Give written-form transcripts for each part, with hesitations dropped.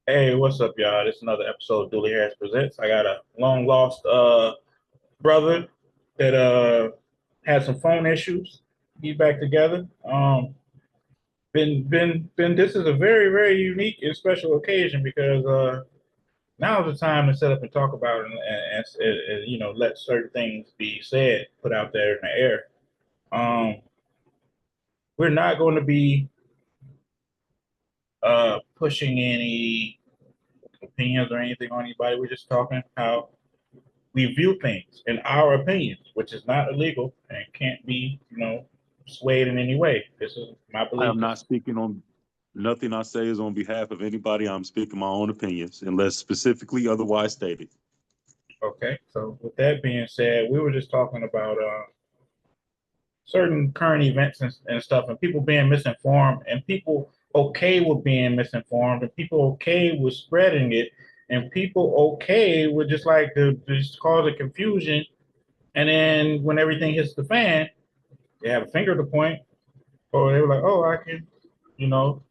Hey, what's up, y'all? This is another episode of Dooley Harris Presents. I got a long lost brother that had some phone issues. He's back together. Been. This is a very unique and special occasion because now is the time to set up and talk about it and let certain things be said, put out there in the air. Um, we're not going to be pushing any opinions or anything on anybody. We're just talking how we view things in our opinions, which is not illegal and can't be, swayed in any way. This is my I belief. am not speaking on nothing I say is on behalf of anybody. I'm speaking my own opinions, unless specifically otherwise stated. Okay. So with that being said, we were just talking about certain current events and stuff, and people being misinformed, and people okay with being misinformed, and people okay with spreading it, and people okay with just like the just cause a confusion. And then when everything hits the fan, they have a finger to point, or they were like, "Oh, I can," you know,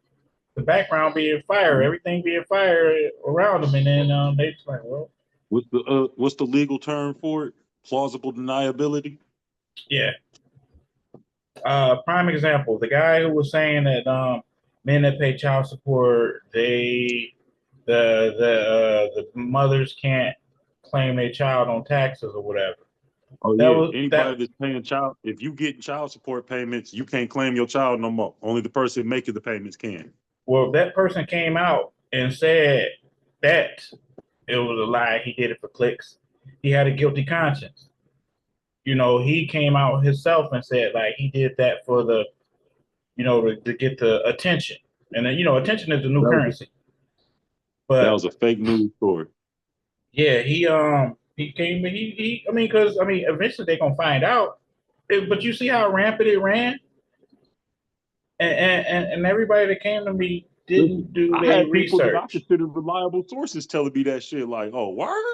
the background being fire, everything being fire around them, and then they just like, "Well, What's the legal term for it? Plausible deniability. yeah." Prime example: the guy who was saying that men that pay child support, the mothers can't claim their child on taxes or whatever. Oh That yeah, was anybody that. that's paying child, if you getting child support payments, you can't claim your child no more. Only the person making the payments can. Well, that person came out and said that it was a lie. He did it for clicks. He had a guilty conscience. He came out himself and said like he did that for the, to get the attention. And then, attention is the new That was currency. that But was a fake news story. yeah, he came I mean, because eventually they're gonna find out. But you see how rampant it ran, and everybody that came to me Listen, didn't do I their had people that I research. considered reliable sources telling me that shit. Like, oh, word?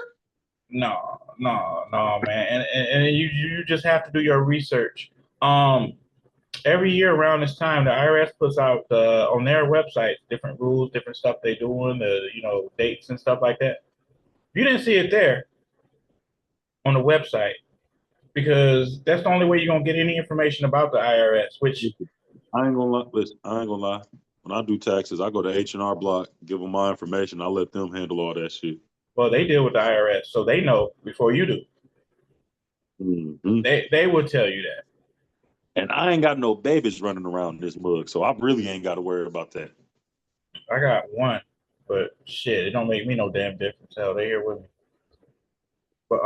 No, man, and you just have to do your research. Um, every year around this time, the IRS puts out on their website different rules, different stuff they doing, the dates and stuff like that. If you didn't see it there on the website, because that's the only way you're gonna get any information about the IRS. Which, Listen, I ain't gonna lie. Listen, I ain't gonna lie. When I do taxes, I go to H&R Block, give them my information. I let them handle all that shit. well, they deal with the IRS, so they know before you do. Hmm. They will tell you that. And I ain't got no babies running around this mug, so I really ain't got to worry about that. I got one, but shit, it don't make me no damn difference. Hell, they here with me. But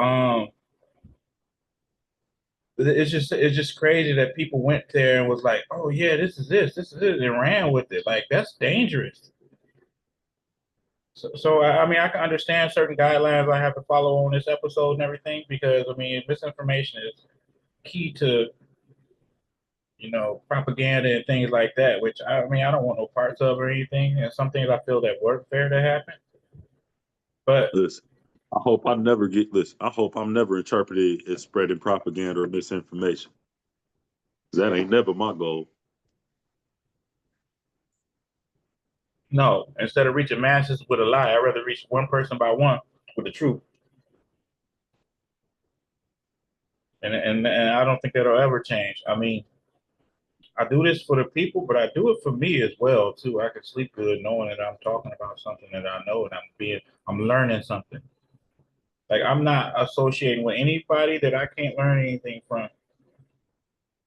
it's just crazy that people went there and was like, oh yeah, this is it, and ran with it. Like that's dangerous. So I mean, I can understand certain guidelines I have to follow on this episode and everything because I mean, misinformation is key to propaganda and things like that. Which I mean, I don't want no parts of or anything. And some things I feel that weren't fair to happen. But Listen, I hope I never get this. I hope I'm never interpreted as spreading propaganda or misinformation. 'Cause that ain't never my goal. no, instead of reaching masses with a lie, I'd rather reach one person by one with the truth. And I don't think that'll ever change. I mean, I do this for the people, but I do it for me as well too. I can sleep good knowing that I'm talking about something that I know and I'm learning something. Like I'm not associating with anybody that I can't learn anything from.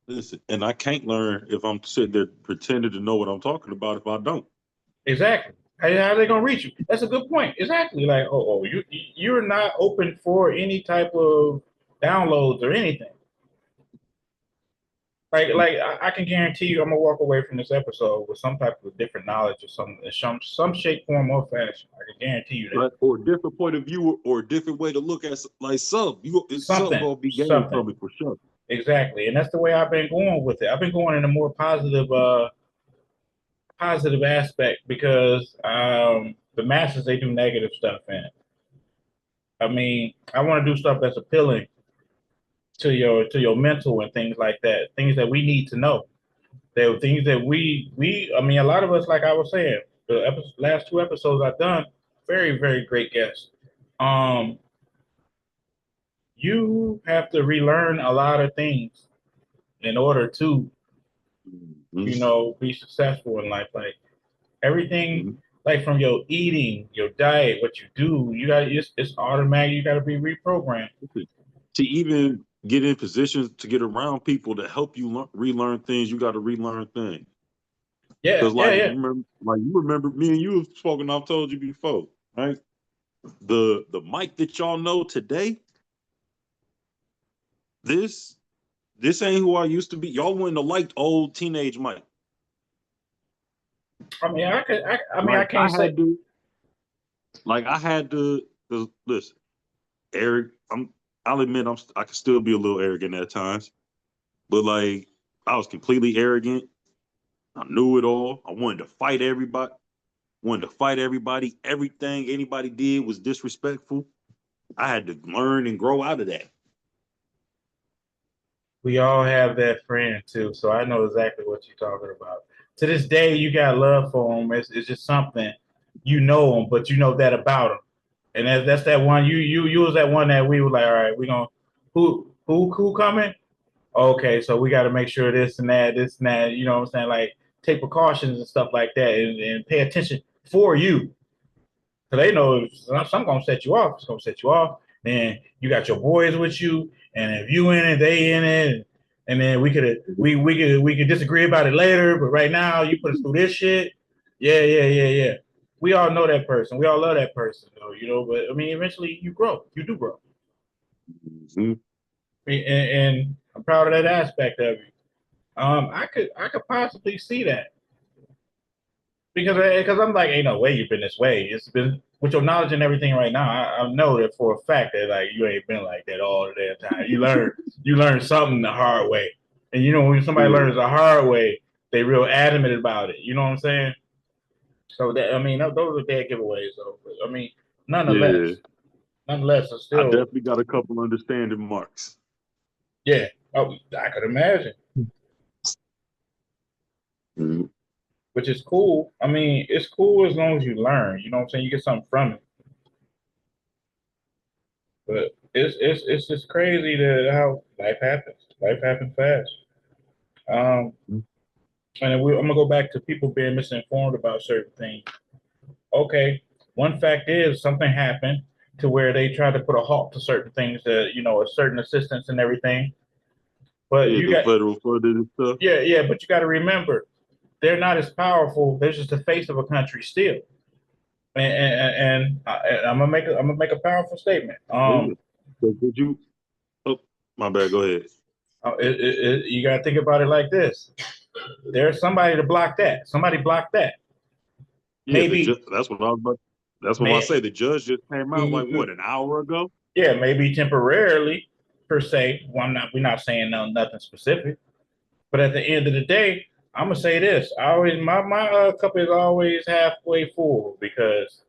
Listen, and I can't learn if I'm sitting there pretending to know what I'm talking about if I don't. Exactly. How are they gonna reach you? That's a good point. Exactly. Like, you're not open for any type of downloads or anything. Like I can guarantee you, I'm gonna walk away from this episode with some type of different knowledge or some shape, form, or fashion. I can guarantee you that. Right? Or a different point of view or a different way to look at like something Something, gonna be gained something. from it for sure. Exactly. And that's the way I've been going with it. I've been going in a more positive aspect because the masses they do negative stuff in it. I mean, I want to do stuff that's appealing to your mental and things like that. Things that we need to know. There were things that we I mean, a lot of us, like I was saying, the last two episodes I've done, very, very great guest. Um, you have to relearn a lot of things in order to, Mhm. be successful in life. Like everything, Mhm. like from your eating, your diet, what you do, it's automatic. You got to be reprogrammed. To even get in positions to get around people to help you relearn things, you got to relearn things. Yeah, Because yeah, like yeah. you remember me and you have spoken. I've told you before, right? The Mike that y'all know today, this this ain't who I used to be. Y'all wouldn't have liked old teenage Mike. I mean, I could. I mean, I Like I can't say. had to, I had to. 'Cause listen, Eric, I'll admit I can still be a little arrogant at times, but like I was completely arrogant. I knew it all. I wanted to fight everybody. Wanted to fight everybody. Everything anybody did was disrespectful. I had to learn and grow out of that. We all have that friend too, so I know exactly what you're talking about. To this day, you got love for him. It's just something you know him, but you know that about him, and that's that one. You was that one that we were like, all right, we gonna who coming? Okay, so we got to make sure this and that. You know what I'm saying? Like take precautions and stuff like that, and pay attention for you. So they know if something gonna set you off, it's gonna set you off. Then you got your boys with you, and if you in it, they in it, and then we could disagree about it later. But right now, you put us through this shit. Yeah, yeah, yeah, yeah. We all know that person. We all love that person, though. But I mean, eventually you grow. You do grow. Mhm. And I'm proud of that aspect of you. I could possibly see that because I'm like, ain't no way you've been this way. It's been with your knowledge and everything right now. I know that for a fact that like you ain't been like that all the damn time. You learn something the hard way, and when somebody Yeah. learns the hard way, they real adamant about it. You know what I'm saying? So that I mean, those are dead giveaways. So I mean, Yeah. nonetheless, it's I still definitely got a couple understanding marks. yeah. Oh, I could imagine, Mhm. which is cool. I mean, it's cool as long as you learn. You know what I'm saying? You get something from it. But it's just crazy to how life happens. Life happens fast. Um, I'm gonna go back to people being misinformed about certain things. Okay, one fact is something happened to where they tried to put a halt to certain things, that a certain assistance and everything. But Yeah, you the got federal funded and stuff. yeah, yeah. But you got to remember, they're not as powerful. They're just the face of a country still. And I'm gonna make a powerful statement. Yeah. So did you? Oh, my bad. Go ahead. You got to think about it like this. There's somebody to block that. Somebody blocked that. Yeah, Maybe, that's what I was about. That's what I may, say. The judge just came out like what, an hour ago? yeah, maybe temporarily per se. Well, we're not saying nothing specific, but at the end of the day, I'm gonna say this. I always my cup is always halfway full because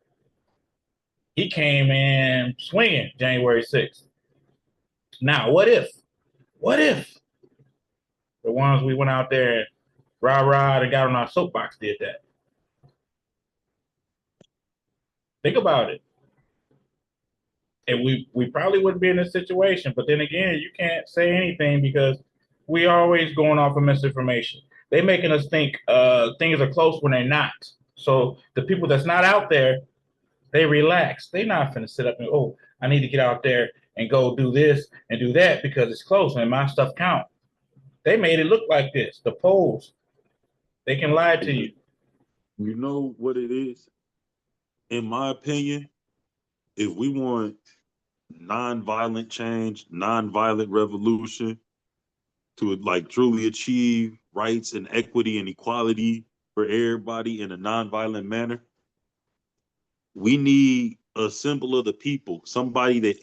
he came in swinging January 6th. Now, what if? What if the ones we went out there and rah and got on our soapbox did that? Think about it. And we probably wouldn't be in this situation. But then again, you can't say anything because we always going off of misinformation. They making us think things are close when they're not. So the people that's not out there, they relax. They not finna sit up and I need to get out there and go do this and do that because it's close and my stuff count. They made it look like this. The polls, they can lie to you. You know what it is? In my opinion, if we want nonviolent change, nonviolent revolution to like truly achieve rights and equity and equality for everybody in a nonviolent manner, we need a symbol of the people, somebody that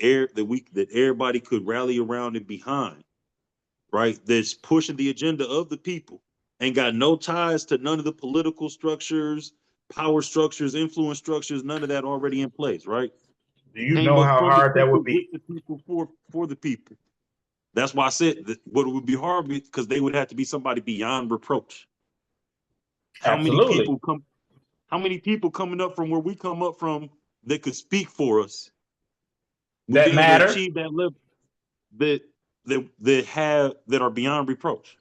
everybody could rally around and behind, right? That's pushing the agenda of the people, ain't got no ties to none of the political structures, power structures, influence structures, none of that already in place, right? Do you Came know up how from the hard that people, would with be? the people, for the people. That's why I said that what it would be hard because they would have to be somebody beyond reproach. How many Absolutely. people come? How many people coming up from where we come up from that could speak for us would That be able to matter. achieve that level that are beyond reproach.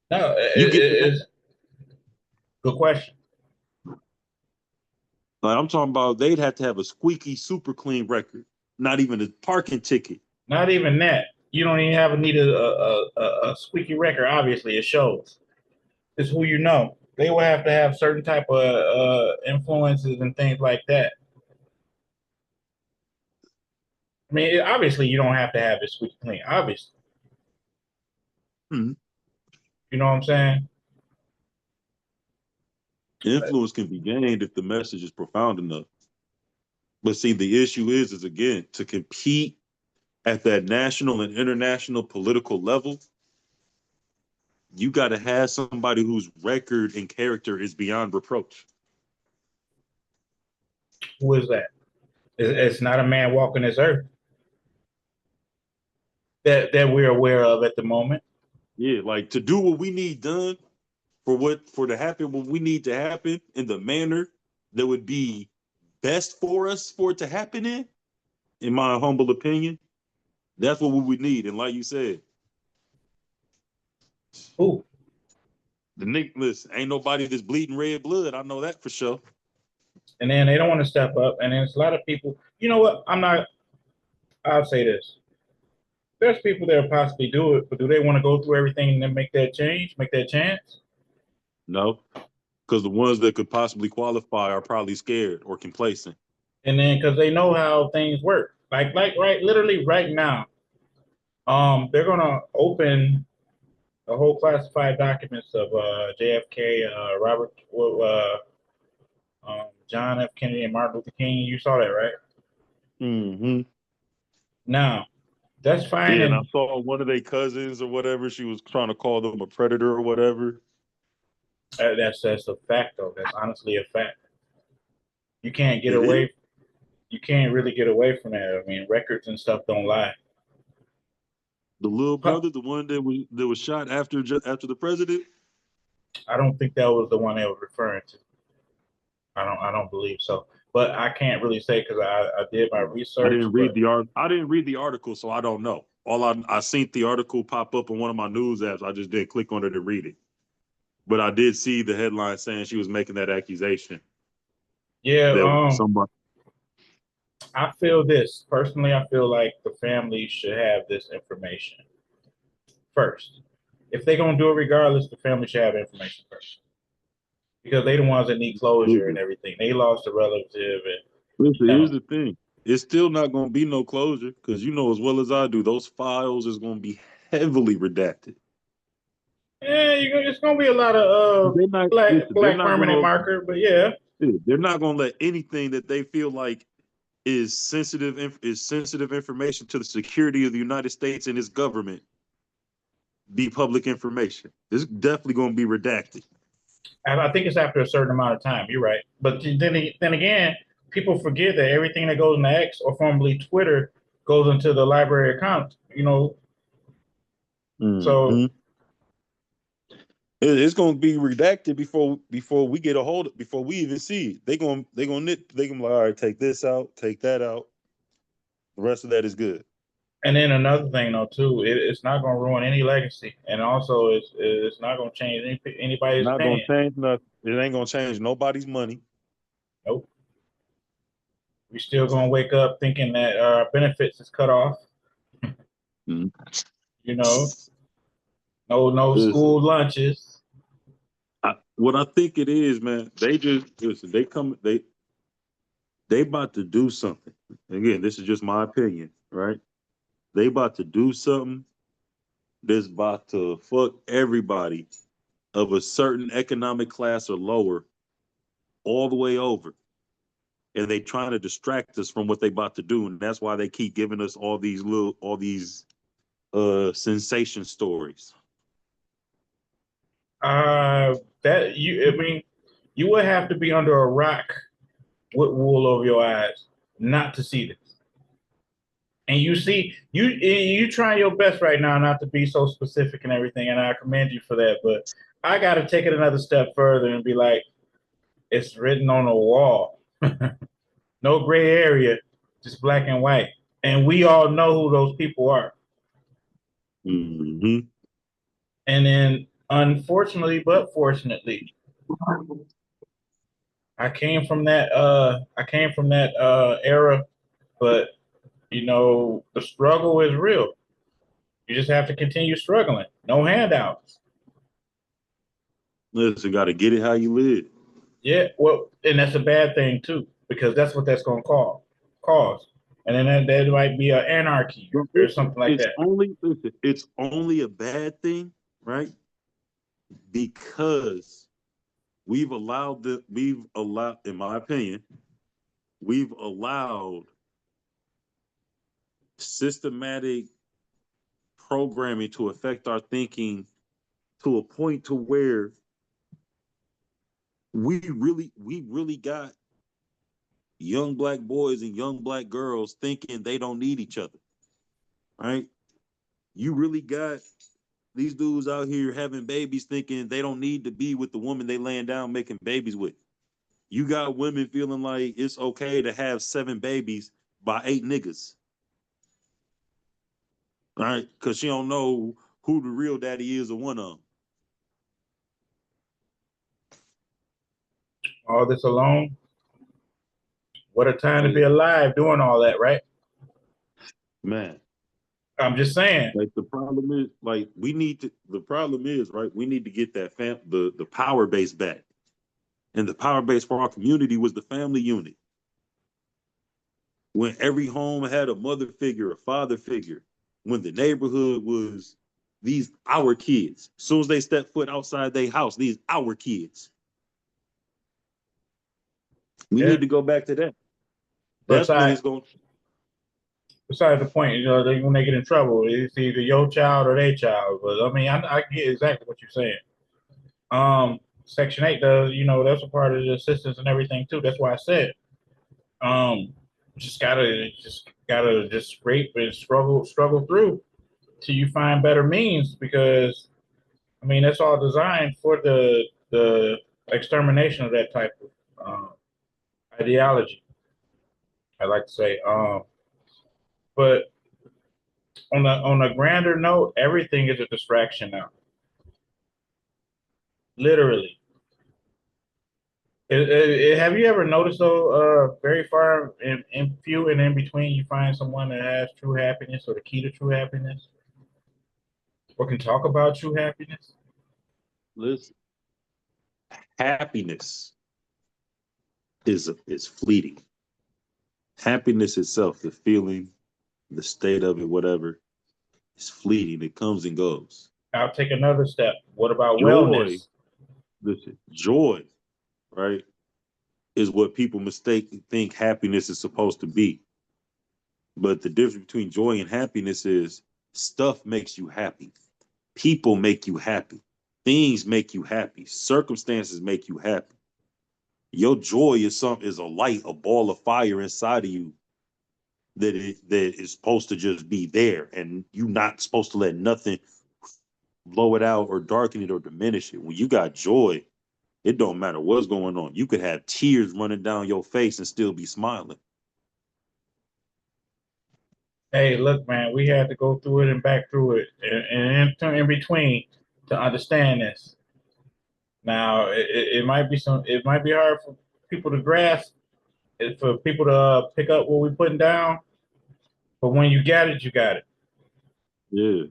No, You get to that. it's good question. Like I'm talking about, they'd have to have a squeaky, super clean record, not even a parking ticket. Not even that. You don't even have to need a squeaky record. Obviously, it shows. It's who you know. They will have to have certain type of influences and things like that. I mean, obviously, you don't have to have it squeaky clean. Obviously, Hmm. you know what I'm saying. Influence can be gained if the message is profound enough. But see, the issue is again, to compete at that national and international political level, you got to have somebody whose record and character is beyond reproach. Who is that? It's not a man walking this earth that we're aware of at the moment. Yeah, like to do what we need done for to happen what we need to happen in the manner that would be best for us for it to happen in my humble opinion, that's what we would need. And like you said, Who? the Nick, listen, ain't nobody that's bleeding red blood. I know that for sure. And then they don't want to step up. And then it's a lot of people. You know what? I'll say this. There's people that possibly do it, but do they want to go through everything and then make that change, make that chance? No, because the ones that could possibly qualify are probably scared or complacent. And then because they know how things work, like right, literally right now, they're gonna open the whole classified documents of JFK, John F. Kennedy, and Martin Luther King. You saw that, right? Mm-hmm. Now, that's fine, Yeah, and I and saw one of their cousins or whatever. She was trying to call them a predator or whatever. that's a fact, though. That's honestly a fact. You can't get It is. away. You can't really get away from that. I mean, records and stuff don't lie. The little Huh. brother, the one that was shot after the president. I don't think that was the one they were referring to. I don't believe so. But I can't really say because I did my I research. didn't read But the art. I didn't read the article, so I don't know. All I seen the article pop up on one of my news apps. I just didn't click on it to read it. But I did see the headline saying she was making that accusation yeah, that somebody. I feel this personally. I feel like the family should have this information first. If they're gonna do it regardless, the family should have information first because they the ones that need closure and Listen, everything. They lost a relative, and you here's know, the thing. It's still not going to be no closure because you know as well as I do, those files is going to be heavily redacted. yeah, it's gonna be a lot of They're not. Listen, they're black not permanent going marker, but yeah. to. They're not going to let anything that they feel like is sensitive information to the security of the United States and its government be public information. It's definitely going to be redacted. I think it's after a certain amount of time. You're right, but then again, people forget that everything that goes into X or formerly Twitter goes into the library account. You know, so Mm-hmm. It's going to be redacted before we get a hold of, before we even see it. They going to like, all right, take this out, take that out. The rest of that is good. and then another thing though too, it's not going to ruin any legacy, and also it's not going to change anybody's Not going opinion. to change nothing. It ain't going to change nobody's money. Nope, we still going to wake up thinking that our benefits is cut off. Mm-hmm. You know, no Listen, school lunches. what I think it is, man, they just listen. They about to do something. Again, this is just my opinion, right? They about to do something that's about to fuck everybody of a certain economic class or lower all the way over. And they trying to distract us from what they about to do. And that's why they keep giving us all these sensation stories. That I mean, you would have to be under a rock with wool over your eyes not to see this. And you see, you try your best right now not to be so specific and everything, and I commend you for that. But I got to take it another step further and be like, it's written on a wall. No gray area, just black and white. And we all know who those people are. Mm-hmm. And then, unfortunately, but fortunately, I came from that era, but you know, the struggle is real. You just have to continue struggling. No handouts. Listen, got to get it how you live. Yeah, well, and that's a bad thing too, because that's what that's going to cause. And then that might be an anarchy Well, or listen, something like that. it's only a bad thing, right? Because we've allowed, in my opinion, we've allowed systematic programming to affect our thinking to a point to where we really got young black boys and young black girls thinking they don't need each other, right? You really got these dudes out here having babies thinking they don't need to be with the woman they laying down making babies with. You got women feeling like it's okay to have 7 babies by 8 niggas, right? Because she don't know who the real daddy is or one of them. All this alone, what a time to be Yeah. alive doing all that, right? Man, I'm just saying. like the problem is, like we need to. The problem is, right? We need to get that the power base back, and the power base for our community was the family unit. When every home had a mother figure, a father figure, when the neighborhood was these our kids. As soon as they step foot outside their house, these our kids. We Yeah. need to go back to that. But That's when it's going. besides the point, you know, when they get in trouble, it's either your child or their child. But I mean, I get exactly what you're saying. Section 8 does, you know, that's a part of the assistance and everything too. That's why I said, um, just scrape and struggle through till you find better means because I mean that's all designed for the extermination of that type of ideology. I like to say, but on a grander note, everything is a distraction now. Literally. Have you ever noticed though, very far in few and in between, you find someone that has true happiness or the key to true happiness, or can talk about true happiness? Listen, happiness is fleeting. Happiness itself, the feeling, the state of it, whatever, is fleeting. It comes and goes. I'll take another step. What about Joy, wellness? listen, joy, right, is what people think happiness is supposed to be. But the difference between joy and happiness is stuff makes you happy. People make you happy. Things make you happy. Circumstances make you happy. Your joy is a light, a ball of fire inside of you that is supposed to just be there, and you're not supposed to let nothing blow it out or darken it or diminish it. When you got joy, it don't matter what's going on. You could have tears running down your face and still be smiling. Hey, look, man, we had to go through it and back through it, and in between to understand this. Now, it might be it might be hard for people to grasp, for people to pick up what we're putting down. But when you got it, you got it. Yeah,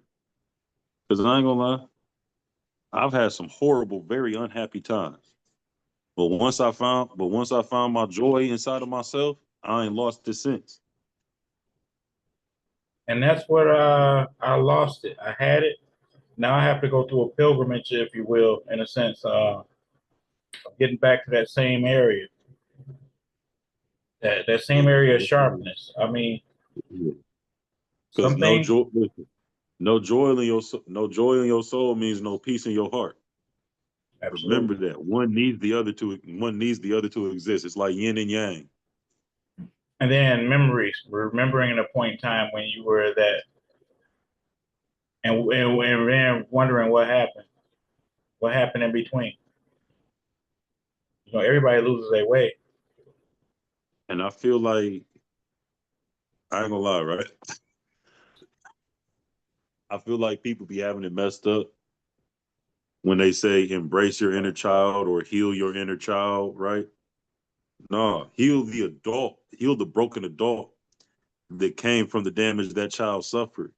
because I ain't gonna lie, I've had some horrible, very unhappy times. But once I found my joy inside of myself, I ain't lost it since. And that's where I lost it. I had it. Now I have to go through a pilgrimage, if you will, in a sense, getting back to that same area, that same area of sharpness. I mean, Because some things, no joy in your soul means no peace in your heart. Remember absolutely. that one needs the other to exist. It's like yin and yang. And then memories, remembering a point in time when you were that, and then wondering what happened in between. You know, everybody loses their way. And I feel like, I ain't gonna lie, right? I feel like people be having it messed up when they say embrace your inner child or heal your inner child, right? No, heal the adult, heal the broken adult that came from the damage that child suffered,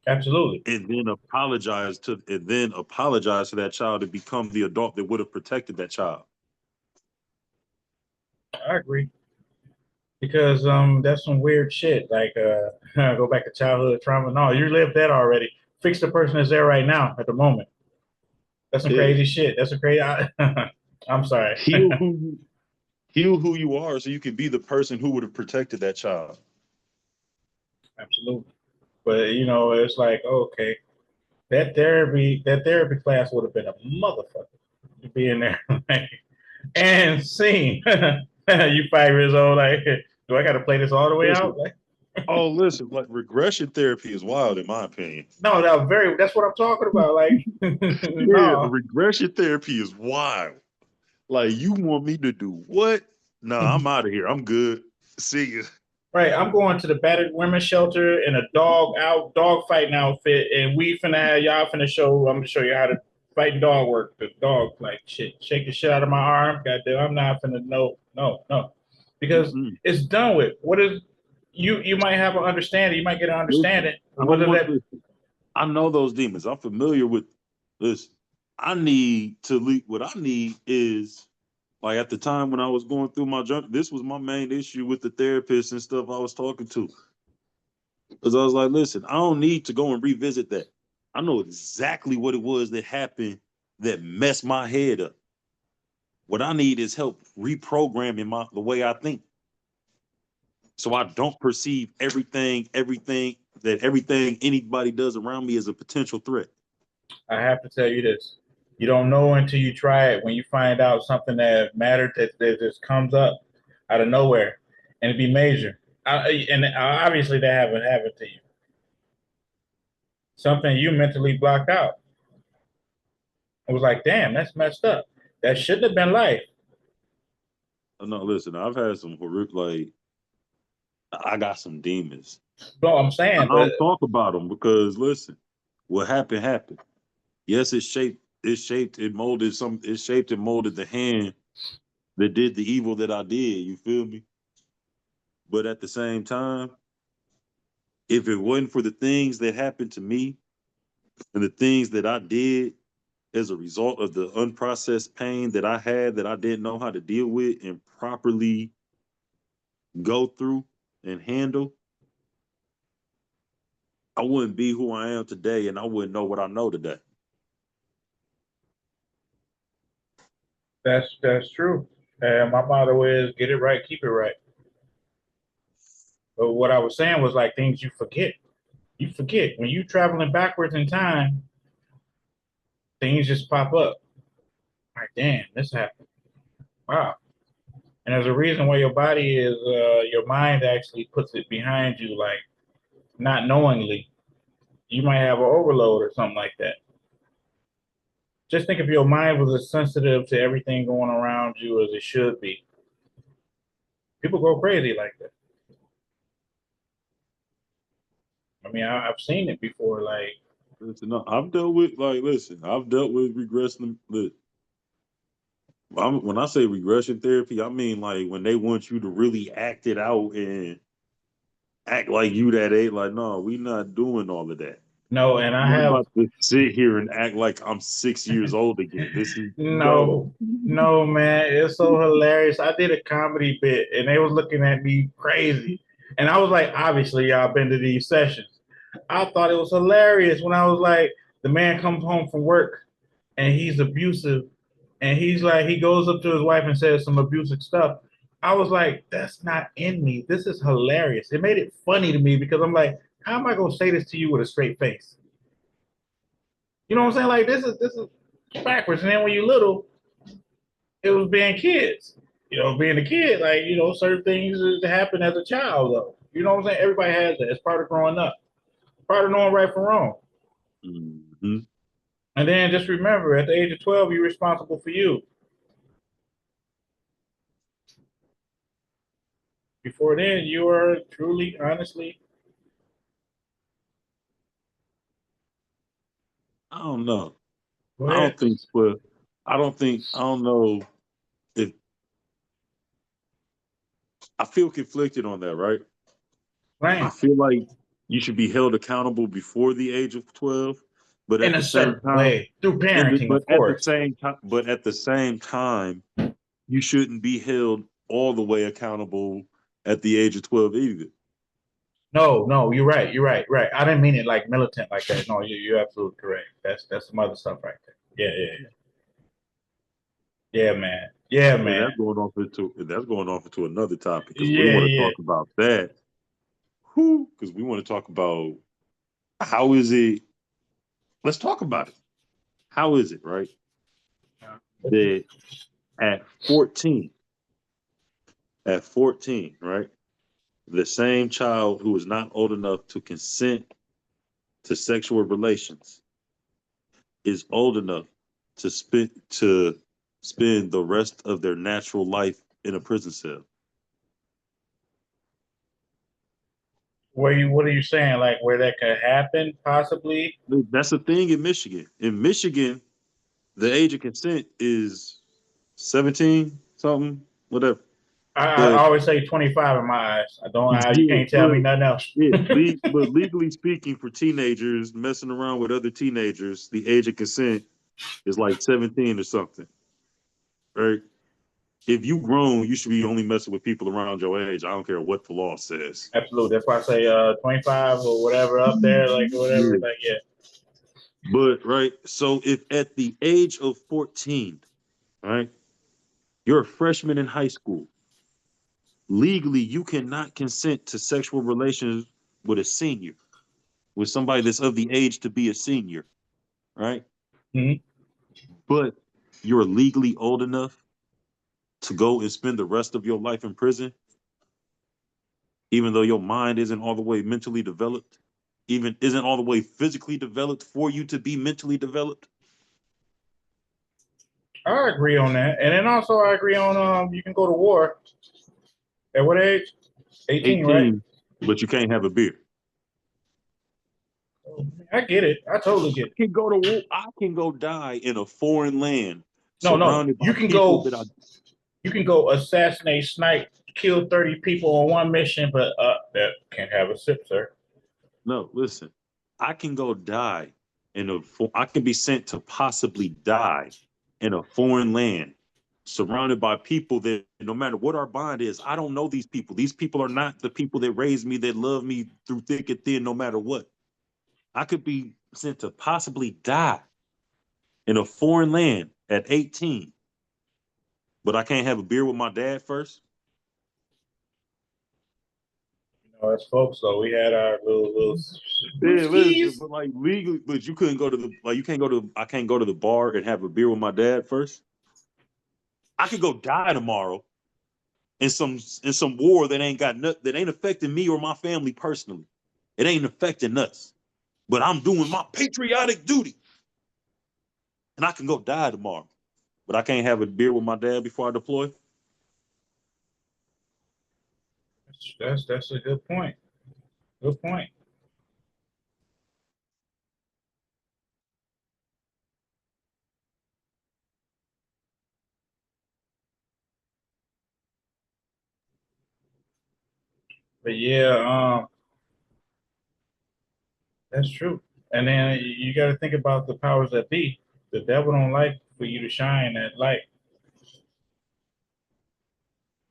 Absolutely. and then apologize to that child to become the adult that would have protected that child. I agree. Because that's some weird shit. Like go back to childhood trauma. No, you lived that already. Fix the person that's there right now at the moment. That's some Yeah. crazy shit. That's a crazy. I'm sorry. Heal heal who you are so you can be the person who would have protected that child. Absolutely. But you know, it's like okay, that therapy class would have been a motherfucker to be in there and sing. You 5 years old, like, do I got to play this all the way Listen, out? Like, oh, listen, like regression therapy is wild in my opinion. no, that's what I'm talking about. Like, Yeah, no. regression therapy is wild. Like, you want me to do what? Nah, I'm out of here. I'm good. See you. Right, I'm going to the battered women's shelter in a dog fighting outfit, and we finna have y'all finna show. I'm gonna show you how to fight dog work. The dog like shit, shake the shit out of my arm. Goddamn, I'm not finna no, because Mm-mm. it's done with. What is you? You might have an understanding. You might get an Listen, understanding. I don't Whether want that this. I know those demons. I'm familiar with this. I need to leave. What I need is like at the time when I was going through my journey, this was my main issue with the therapist and stuff I was talking to. Because I was like, listen, I don't need to go and revisit that. I know exactly what it was that happened that messed my head up. What I need is help reprogramming the way I think. So I don't perceive everything anybody does around me as a potential threat. I have to tell you this. You don't know until you try it. When you find out something that mattered that just comes up out of nowhere, and it be major. And obviously that haven't happened to you. Something you mentally blocked out. It was like, damn, that's messed up. That shouldn't have been life. No, listen, I've had some horrific, like, I got some demons. No, I'm I saying, but don't talk about them because, listen, what happened, happened. Yes, it shaped and molded the hand that did the evil that I did. You feel me? But at the same time, if it wasn't for the things that happened to me and the things that I did as a result of the unprocessed pain that I had that I didn't know how to deal with and properly go through and handle, I wouldn't be who I am today and I wouldn't know what I know today. that's true. And my motto is get it right, keep it right. But what I was saying was like things you forget. You forget when you traveling backwards in time, things just pop up. Like, damn, this happened. Wow. And there's a reason why your body is, your mind actually puts it behind you, like not knowingly. You might have an overload or something like that. Just think if your mind was as sensitive to everything going around you as it should be. People go crazy like that. I mean, I've seen it before. Like, Listen, no, I've dealt with regression. When I say regression therapy, I mean like when they want you to really act it out and act like you that age. Like, no, we not doing all of that. no, and I I'm not have about to sit here and act like I'm 6 years old again. This is no. no, no, man. It's so hilarious. I did a comedy bit, and they was looking at me crazy, and I was like, obviously, y'all been to these sessions. I thought it was hilarious when I was like, the man comes home from work and he's abusive, and he's like, he goes up to his wife and says some abusive stuff. I was like, that's not in me. This is hilarious. It made it funny to me because I'm like, how am I gonna say this to you with a straight face? You know what I'm saying? Like this is backwards. And then when you're little, it was being kids. You know, being a kid, like, certain things that happen as a child though. You know what I'm saying? Everybody has that. It's part of growing up. Part of knowing right from wrong. Mm-hmm. And then just remember, at the age of 12, you're responsible for you. Before then, you are truly, honestly. I don't know. Go I ahead. don't think, but I don't know if I feel conflicted on that, right? I Right. feel like you should be held accountable before the age of 12, but In at a the same certain time, way, through parenting, of course. but at the same time, you shouldn't be held all the way accountable at the age of 12 either. No, no, you're right. You're right. Right. I didn't mean it like militant like that. No, you're absolutely correct. That's some other stuff right there. Yeah, yeah, yeah, man. Yeah, And man. that's going off into another topic because we Yeah, want to yeah. talk about that. Who? Because we want to talk about how is it. Let's talk about it. How is it, right? That at 14, at 14, right? The same child who is not old enough to consent to sexual relations is old enough to spend the rest of their natural life in a prison cell. What are you saying? Like where that could happen, possibly? That's a thing in Michigan. In Michigan, the age of consent is 17, something, whatever. I But always say 25 in my eyes. I don't. You yeah, can't tell me nothing else. but legally speaking, for teenagers messing around with other teenagers, the age of consent is like 17 or something, right? If you grown, you should be only messing with people around your age. I don't care what the law says. Absolutely. That's why I say 25 or whatever up there, like whatever. Yeah. Like yeah. But right, so if at the age of 14, right, you're a freshman in high school, legally you cannot consent to sexual relations with a senior, with somebody that's of the age to be a senior, right? Mhm. But you're legally old enough to go and spend the rest of your life in prison, even though your mind isn't all the way mentally developed, even isn't all the way physically developed for you to be mentally developed. I agree on that, and then also I agree on you can go to war at what age? 18, right? 18, but you can't have a beer. I get it. I totally get it. I can go die in a foreign land No, no. surrounded by people that I You can go assassinate, snipe, kill 30 people on one mission, but that can't have a sip, sir. no, listen. I can go die I can be sent to possibly die in a foreign land surrounded by people that no matter what our bond is, I don't know these people. These people are not the people that raised me, that love me through thick and thin, no matter what. I could be sent to possibly die in a foreign land at 18, but I can't have a beer with my dad first. You know, as folks, though, we had our little Yeah, listen, skis. but like legally, but you couldn't go to the like you can't go to I can't go to the bar and have a beer with my dad first. I could go die tomorrow in some war that ain't affecting me or my family personally. It ain't affecting us. But I'm doing my patriotic duty. And I can go die tomorrow. But I can't have a beer with my dad before I deploy. That's a good point. Good point. But yeah, that's true. And then you got to think about the powers that be. The devil don't like for you to shine that light.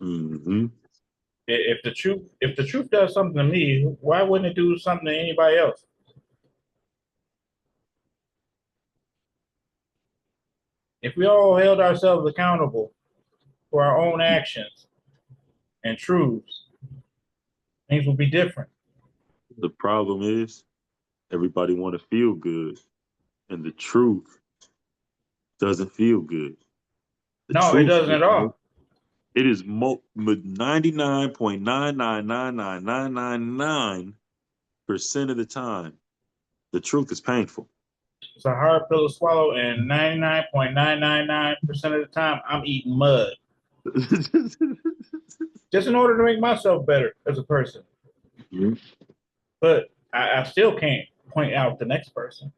Mm-hmm. If the truth does something to me, why wouldn't it do something to anybody else? If we all held ourselves accountable for our own actions and truths, things would be different. The problem is everybody want to feel good. And the truth doesn't feel good. The No, it truth doesn't is at all. it is 99.9999999% of the time. The truth is painful. It's a hard pill to swallow, and 99.999% of the time, I'm eating mud. just in order to make myself better as a person. But I still can't point out the next person.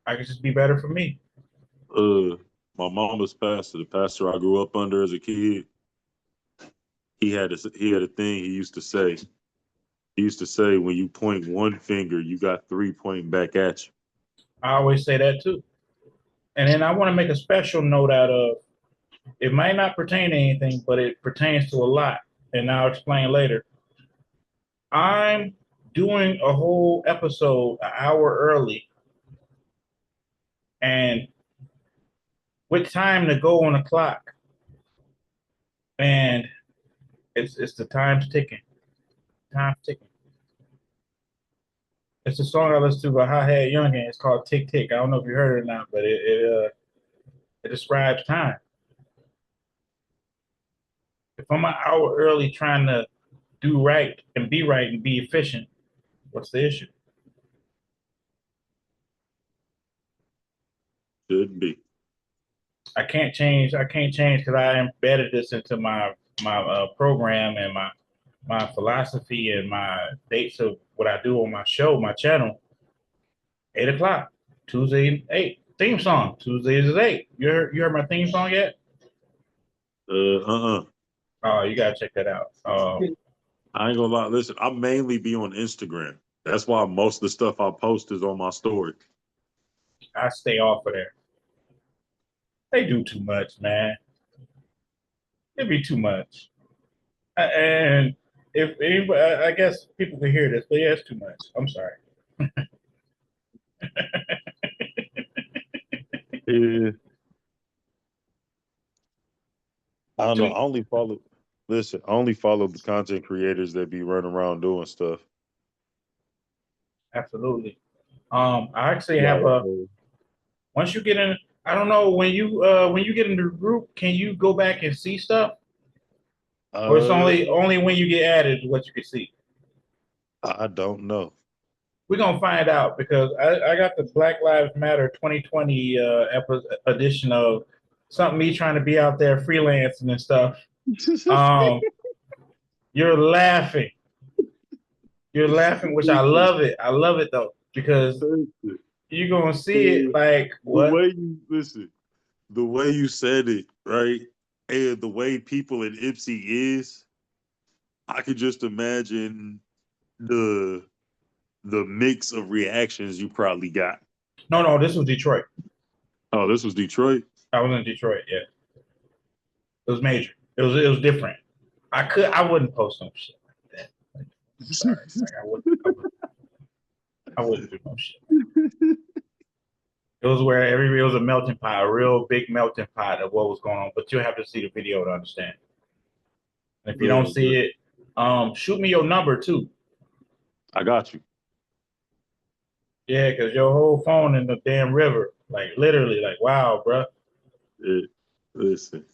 I can just be better for me. My mama's pastor, the pastor I grew up under as a kid, he had a thing he used to say. He used to say, when you point one finger, you got three pointing back at you. I always say that too. And then I want to make a special note out of it might not pertain to anything, but it pertains to a lot. And I'll explain later. I'm doing a whole episode an hour early and with time to go on the clock. And it's the time's ticking. Time's ticking. It's a song I listened to by Hot Head Youngin. It's called Tick Tick. I don't know if you heard it or not, but it describes time. If I'm an hour early trying to do right and be efficient, what's the issue? Should be. I can't change because I embedded this into my program and my philosophy and my dates of what I do on my show, my channel. 8 o'clock, Tuesday 8. Theme song, Tuesdays is 8. You heard my theme song yet? Oh, you gotta check that out. I ain't gonna lie. Listen, I mainly be on Instagram. That's why most of the stuff I post is on my story. I stay off of there. They do too much, man. It'd be too much. And if anybody, I guess people can hear this, but yeah, it's too much. I'm sorry. Yeah. I don't know. I only follow the content creators that be running around doing stuff. Absolutely. I actually have once you get in, I don't know when you get into the group, can you go back and see stuff? Or it's only when you get added what you can see? I don't know. We're gonna find out because I got the Black Lives Matter 2020 edition of something me trying to be out there freelancing and stuff. You're laughing. You're laughing, which I love it. I love it though, because you're gonna see it like what? The way you said it, right? And the way people in Ipsy is, I could just imagine the mix of reactions you probably got. No, this was Detroit. Oh, this was Detroit? I was in Detroit, yeah. It was major. It was different. I wouldn't post no shit like that. Like, sorry, like I wouldn't do no shit. It was where it was a melting pot, a real big melting pot of what was going on. But you have to see the video to understand. And if you don't see it, shoot me your number too. I got you. Yeah, because your whole phone in the damn river, like literally, like wow, bro. Listen,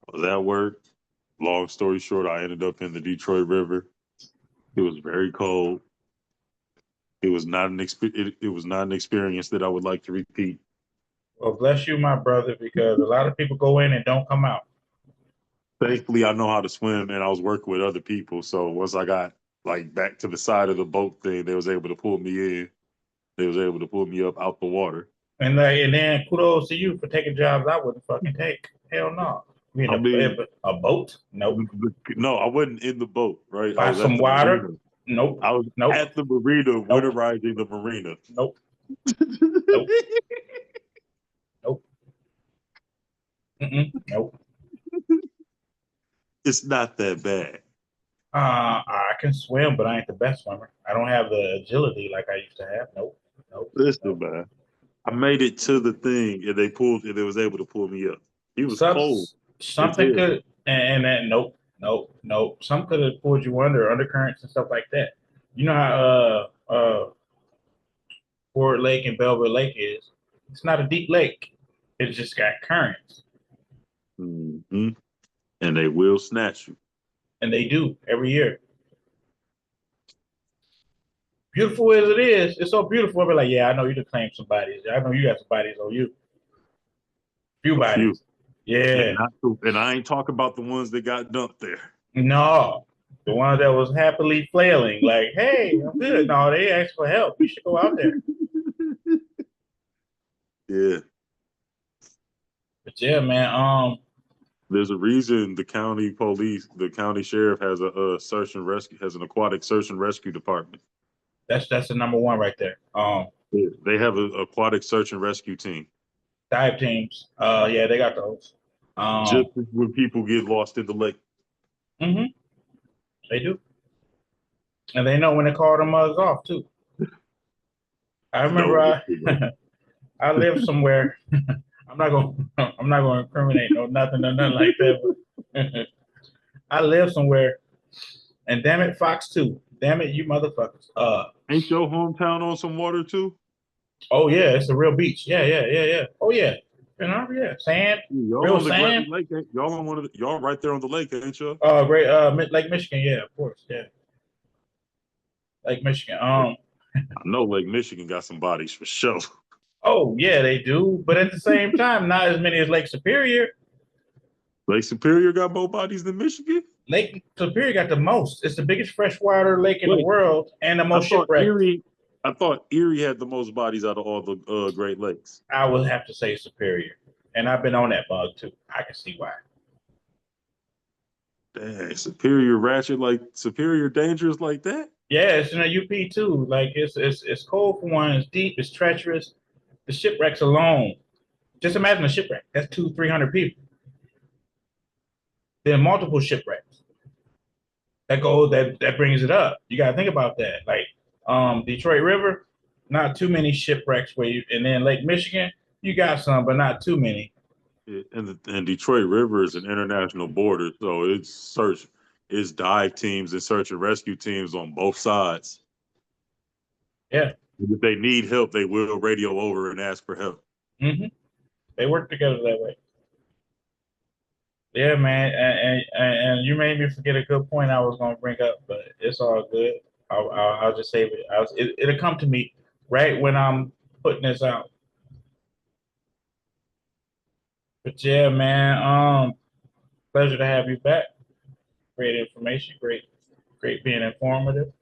I was at work. Long story short, I ended up in the Detroit River. It was very cold. It was not an experience that I would like to repeat. Well, bless you, my brother, because a lot of people go in and don't come out. Thankfully, I know how to swim, and I was working with other people. So once I got like back to the side of the boat thing, they was able to pull me in. They was able to pull me up out the water. And then kudos to you for taking jobs I wouldn't fucking take. Hell no. A boat? Nope. No, I wasn't in the boat, right? Buy some water? Marina. Nope. I was at the marina, winterizing the marina. Nope. Nope. Nope. Nope. It's not that bad. I can swim, but I ain't the best swimmer. I don't have the agility like I used to have. Nope. Listen, man. I made it to the thing, and they was able to pull me up. It was cold. Something could, and then nope. Some could have pulled you undercurrents and stuff like that. You know how Ford Lake and Belvoir Lake is. It's not a deep lake. It's just got currents. Mm-hmm. And they will snatch you. And they do every year. Beautiful as it is, it's so beautiful. I'll be like, yeah, I know you to claim some bodies. I know you got some bodies on you. Few bodies. Yeah. And I ain't talking about the ones that got dumped there. No. The one that was happily flailing, like, hey, I'm good. No, they asked for help. You should go out there. Yeah. But yeah, man. There's a reason the county police, the county sheriff has a search and rescue, has an aquatic search and rescue department. That's the number one right there. Yeah. They have an aquatic search and rescue team. Dive teams. Yeah, they got those. Just when people get lost in the lake. hmm They do, and they know when to call the mugs off too. I remember No. I lived somewhere. I'm not gonna incriminate no nothing or nothing like that. But I lived somewhere, and damn it, Fox too. Damn it, you motherfuckers. Ain't your hometown on some water too? Oh yeah, it's a real beach. Yeah, yeah, yeah, yeah. Oh yeah, yeah. Sand, Y'all real on the Great sand. Lake? Y'all on y'all right there on the lake, ain't you? Great. Lake Michigan. Yeah, of course. Yeah, Lake Michigan. I know Lake Michigan got some bodies for sure. Oh yeah, they do, but at the same time, not as many as Lake Superior. Lake Superior got more bodies than Michigan? Lake Superior got the most. It's the biggest freshwater lake in the Wait, world and the I most thought shipwrecked. Erie I thought Erie had the most bodies out of all the Great Lakes. I would have to say Superior, and I've been on that bug too. I can see why. Dang, Superior ratchet like Superior dangerous like that? Yeah, it's in a UP too. Like it's cold for one. It's deep. It's treacherous. The shipwrecks alone. Just imagine a shipwreck. That's 200-300 people. Then multiple shipwrecks. That brings it up. You got to think about that. Like Detroit River, not too many shipwrecks where you, and then Lake Michigan, you got some, but not too many. And Detroit River is an international border, so it's dive teams and search and rescue teams on both sides. Yeah. If they need help, they will radio over and ask for help. hmm They work together that way. Yeah, man, and you made me forget a good point I was gonna bring up, but it's all good. I'll just save it. It'll come to me right when I'm putting this out. But yeah, man, pleasure to have you back. Great information, great being informative.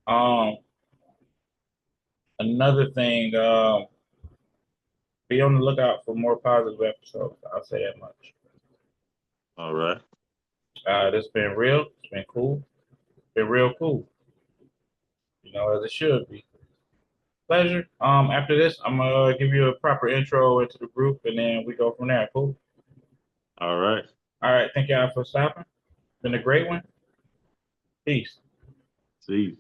Um, Another thing, be on the lookout for more positive episodes. I'll say that much. All right. This been real. It's been cool. Been real cool. You know, as it should be. Pleasure. After this, I'm gonna give you a proper intro into the group, and then we go from there. Cool. All right. All right. Thank y'all for stopping. Been a great one. Peace. See you.